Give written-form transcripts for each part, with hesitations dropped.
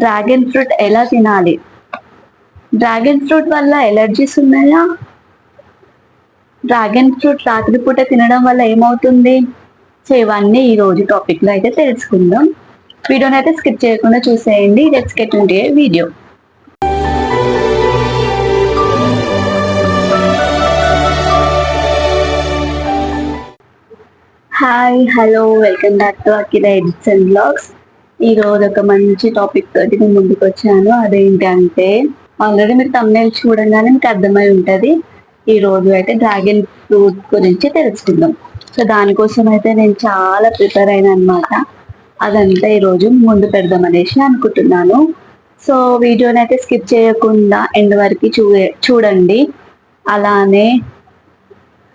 Dragon fruit ఎలా తినాలి? Dragon fruit వల్ల ఎలర్జీస్ ఉన్నాయా? డ్రాగన్ ఫ్రూట్ రాత్రిపూట తినడం వల్ల ఏమవుతుంది? సో ఇవన్నీ ఈ రోజు టాపిక్ లో అయితే తెలుసుకుందాం. వీడియోని అయితే స్కిప్ చేయకుండా చూసేయండి. Let's get into a video. Hi, hello, welcome back to Akhila edits and vlogs. ఈ రోజు ఒక మంచి టాపిక్ తోటి నేను ముందుకు వచ్చాను. అదేంటి అంటే, ఆల్రెడీ మీరు thumbnail చూడంగానే మీకు అర్థమై ఉంటది. ఈ రోజు అయితే డ్రాగన్ ఫ్రూట్ గురించి తెలుసుకుందాం. సో దానికోసం అయితే నేను చాలా ప్రిపేర్ అయినా అనమాట. అదంతా ఈ రోజు ముందు పెడదాం అనేసి అనుకుంటున్నాను. సో వీడియోని అయితే స్కిప్ చేయకుండా ఎండ్ వరకు చూడండి. అలానే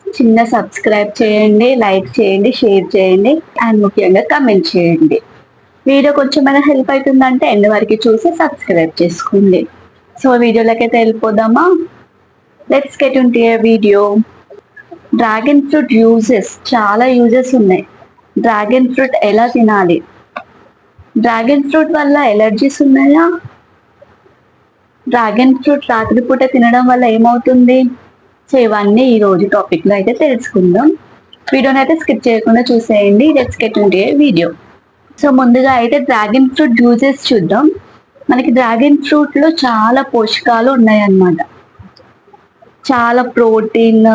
చిన్న సబ్స్క్రైబ్ చేయండి, లైక్ చేయండి, షేర్ చేయండి అండ్ ముఖ్యంగా కమెంట్ చేయండి. వీడియో కొంచెమైనా హెల్ప్ అవుతుందంటే ఎండ్ వరకు చూసి సబ్స్క్రైబ్ చేసుకోండి. సో వీడియోలోకి అయితే వెళ్ళిపోదామా? Let's get into a video. Dragon fruit uses, చాలా యూజెస్ ఉన్నాయి. డ్రాగన్ ఫ్రూట్ ఎలా తినాలి? డ్రాగన్ ఫ్రూట్ వల్ల ఎలర్జీస్ ఉన్నాయా? డ్రాగన్ ఫ్రూట్ రాత్రిపూట తినడం వల్ల ఏమవుతుంది? సో ఇవన్నీ ఈ రోజు టాపిక్ లో అయితే తెలుసుకుందాం. వీడియోని అయితే స్కిప్ చేయకుండా చూసేయండి. Let's get into a video. So ముందుగా అయితే డ్రాగన్ ఫ్రూట్ యూజెస్ చూద్దాం. మనకి డ్రాగన్ ఫ్రూట్ లో చాలా పోషకాలు ఉన్నాయన్నమాట. చాలా ప్రోటీన్,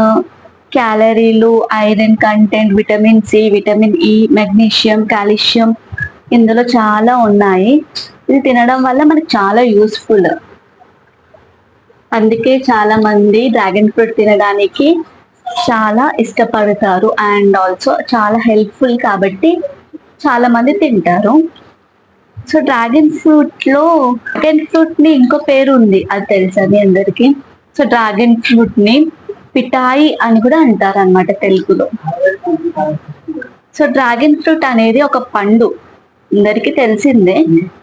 క్యాలరీలు, iron content, vitamin C, vitamin E, magnesium, calcium ఇందులో చాలా ఉన్నాయి. ఇది తినడం వల్ల మనకి చాలా యూస్ఫుల్. అందుకే చాలా మంది డ్రాగన్ ఫ్రూట్ తినడానికి చాలా ఇష్టపడతారు అండ్ ఆల్సో చాలా హెల్ప్ఫుల్ కాబట్టి చాలా మంది తింటారు. సో డ్రాగన్ ఫ్రూట్ ని ఇంకో పేరు ఉంది, అది తెలుసా మీ అందరికి? సో డ్రాగన్ ఫ్రూట్ ని పిఠాయి అని కూడా అంటారు అనమాట తెలుగులో. సో డ్రాగన్ ఫ్రూట్ అనేది ఒక పండు, అందరికి తెలిసిందే.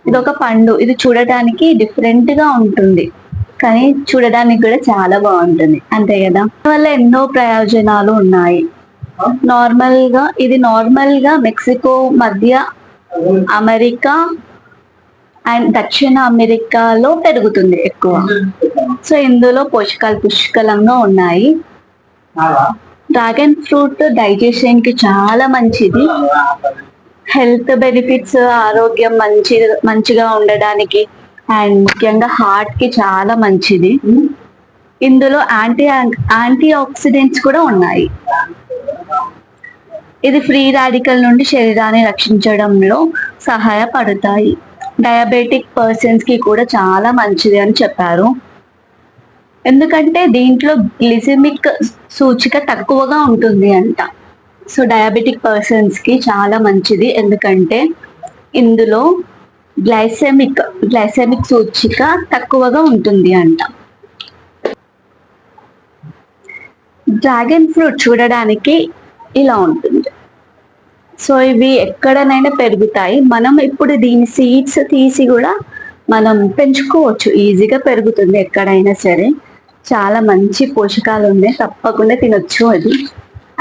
ఇది ఒక పండు. ఇది చూడటానికి డిఫరెంట్ గా ఉంటుంది కానీ చూడడానికి కూడా చాలా బాగుంటుంది, అంతే కదా. వల్ల ఎన్నో ప్రయోజనాలు ఉన్నాయి. నార్మల్ గా మెక్సికో, మధ్య అమెరికా అండ్ దక్షిణ అమెరికాలో పెరుగుతుంది ఎక్కువ. సో ఇందులో పోషకాలు పుష్కలంగా ఉన్నాయి. డ్రాగన్ ఫ్రూట్ డైజెషన్ కి చాలా మంచిది. హెల్త్ బెనిఫిట్స్, ఆరోగ్యం మంచిగా ఉండడానికి అండ్ ముఖ్యంగా హార్ట్ కి చాలా మంచిది. ఇందులో యాంటీ ఆక్సిడెంట్స్ కూడా ఉన్నాయి. ఇది ఫ్రీ రాడికల్ నుండి శరీరాన్ని రక్షించడంలో సహాయపడతాయి. డయాబెటిక్ పర్సన్స్ కి కూడా చాలా మంచిది అని చెప్పారు. ఎందుకంటే దీంట్లో గ్లిసిమిక్ సూచిక తక్కువగా ఉంటుంది అంట. సో డయాబెటిక్ పర్సన్స్ కి చాలా మంచిది, ఎందుకంటే ఇందులో గ్లైసెమిక్ సూచిక తక్కువగా ఉంటుంది అంట. డ్రాగన్ ఫ్రూట్ చూడడానికి ఇలా ఉంటుంది. సో ఇవి ఎక్కడనైనా పెరుగుతాయి. మనం ఇప్పుడు దీని సీడ్స్ తీసి కూడా మనం పెంచుకోవచ్చు, ఈజీగా పెరుగుతుంది ఎక్కడైనా సరే. చాలా మంచి పోషకాలు ఉన్నాయి, తప్పకుండా తినొచ్చు అది.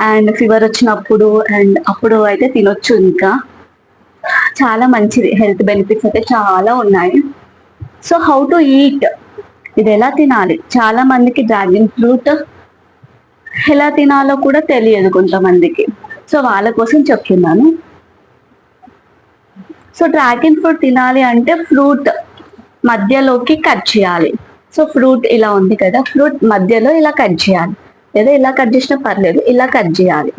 అండ్ ఫీవర్ వచ్చినప్పుడు అండ్ అప్పుడు అయితే తినొచ్చు. ఇంకా చాలా మంచిది, హెల్త్ బెనిఫిట్స్ అయితే చాలా ఉన్నాయి. సో హౌ టు ఈట్, ఇది ఎలా తినాలి? చాలా మందికి డ్రాగన్ ఫ్రూట్ ఎలా తినాలో కూడా తెలియదు కొంతమందికి. సో వాళ్ళ కోసం చెప్తున్నాను. సో డ్రాగన్ ఫ్రూట్ తినాలి అంటే ఫ్రూట్ మధ్యలోకి కట్ చేయాలి. సో ఫ్రూట్ ఇలా ఉంది కదా, ఫ్రూట్ మధ్యలో ఇలా కట్ చేయాలి, లేదా ఇలా కట్ చేసినా పర్లేదు, ఇలా కట్ చేయాలి.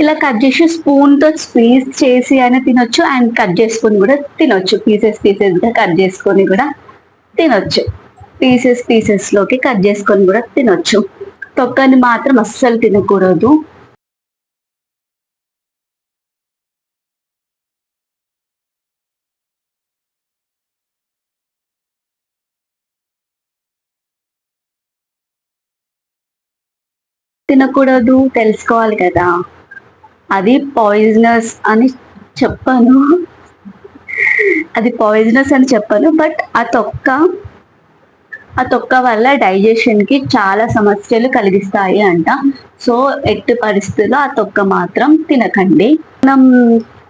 ఇలా కట్ చేసి స్పూన్ తో స్క్వీజ్ చేసి అయినా తినొచ్చు అండ్ కట్ చేసుకొని కూడా తినొచ్చు. పీసెస్ గా కట్ చేసుకొని కూడా తినొచ్చు. పీసెస్ లోకి కట్ చేసుకొని కూడా తినొచ్చు. తొక్కని మాత్రం అస్సలు తినకూడదు. తెలుసుకోవాలి కదా, అది పాయిజనస్ అని చెప్పాను. బట్ ఆ తొక్క వల్ల డైజెషన్ కి చాలా సమస్యలు కలిగిస్తాయి అంట. సో ఎట్టి పరిస్థితుల్లో ఆ తొక్క మాత్రం తినకండి. మనం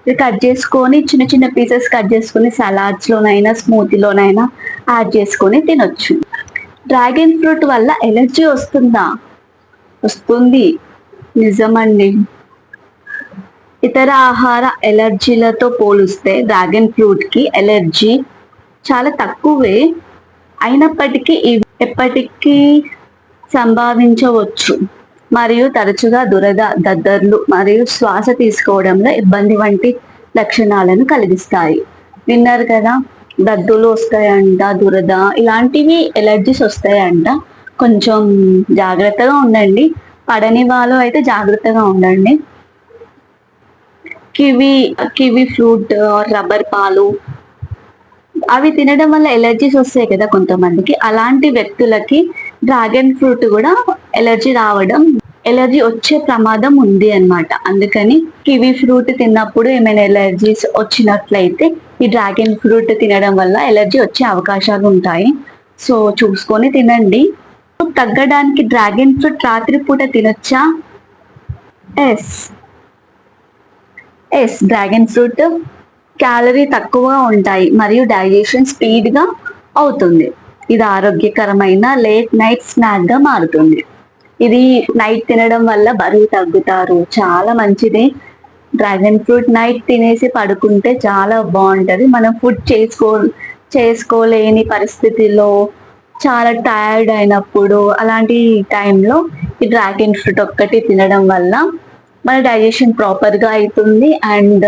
ఇది కట్ చేసుకొని చిన్న చిన్న పీసెస్ కట్ చేసుకొని సలాడ్స్ లోనైనా స్మూతీలోనైనా యాడ్ చేసుకొని తినొచ్చు. డ్రాగన్ ఫ్రూట్ వల్ల ఎలర్జీ వస్తుందా? వస్తుంది, నిజమండి. ఇతర ఆహార ఎలర్జీలతో పోలిస్తే డ్రాగన్ ఫ్రూట్ కి ఎలర్జీ చాలా తక్కువే. అయినప్పటికీ ఇవి ఎప్పటికీ సంభవించవచ్చు మరియు తరచుగా దురద, దద్దర్లు మరియు శ్వాస తీసుకోవడంలో ఇబ్బంది వంటి లక్షణాలను కలిగిస్తాయి. విన్నారు కదా, దద్దులు వస్తాయంట, దురద ఇలాంటివి ఎలర్జీస్ వస్తాయంట. కొంచెం జాగ్రత్తగా ఉండండి. పడని వాళ్ళు అయితే జాగ్రత్తగా ఉండండి. కివి కివి ఫ్రూట్, రబ్బర్ పాలు అవి తినడం వల్ల ఎలర్జీస్ వస్తాయి కదా కొంతమందికి. అలాంటి వ్యక్తులకి డ్రాగన్ ఫ్రూట్ కూడా ఎలర్జీ వచ్చే ప్రమాదం ఉంది అన్నమాట. అందుకని కివి ఫ్రూట్ తిన్నప్పుడు ఏమైనా ఎలర్జీస్ వచ్చినట్లయితే ఈ డ్రాగన్ ఫ్రూట్ తినడం వల్ల ఎలర్జీ వచ్చే అవకాశాలు ఉంటాయి. సో చూసుకొని తినండి. తగ్గడానికి డ్రాగన్ ఫ్రూట్ రాత్రిపూట తినొచ్చా? Yes yes dragon fruit calorie తక్కువగా ఉంటాయి మరియు డైజెషన్ స్పీడ్గా అవుతుంది. ఇది ఆరోగ్యకరమైన లేట్ నైట్ స్నాక్ గా మారుతుంది. ఇది నైట్ తినడం వల్ల బరువు తగ్గుతారు, చాలా మంచిది. డ్రాగన్ ఫ్రూట్ నైట్ తినేసి పడుకుంటే చాలా బాగుంటది. మనం ఫుడ్ చేసుకోలేని పరిస్థితిలో, చాలా టైర్డ్ అయినప్పుడు అలాంటి టైంలో ఈ డ్రాగన్ ఫ్రూట్ ఒక్కటి తినడం వల్ల మన డైజెషన్ ప్రాపర్గా అవుతుంది అండ్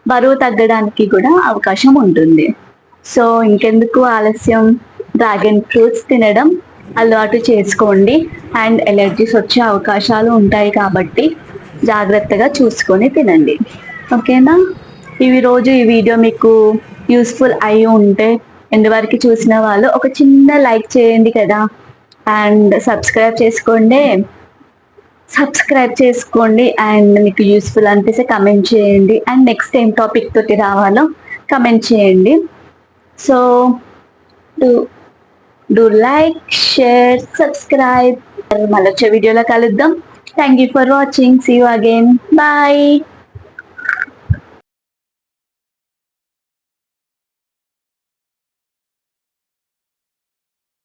బరువు తగ్గడానికి కూడా అవకాశం ఉంటుంది. సో ఇంకెందుకు ఆలస్యం, డ్రాగన్ ఫ్రూట్స్ తినడం అలవాటు చేసుకోండి. అండ్ ఎలర్జీస్ వచ్చే అవకాశాలు ఉంటాయి కాబట్టి జాగ్రత్తగా చూసుకొని తినండి. ఓకేనా? రోజు ఈ వీడియో మీకు యూస్ఫుల్ అయి ఉంటే ఎంతవరకు చూసిన వాళ్ళు ఒక చిన్న లైక్ చేయండి కదా, అండ్ సబ్స్క్రైబ్ చేసుకోండి అండ్ మీకు యూస్ఫుల్ అనిపిస్తే కమెంట్ చేయండి. అండ్ నెక్స్ట్ ఏం టాపిక్ తోటి రావాలో కమెంట్ చేయండి. So do like, share, subscribe. మళ్ళీ వచ్చే వీడియోలో కలుద్దాం. Thank you for watching. See you again. Bye.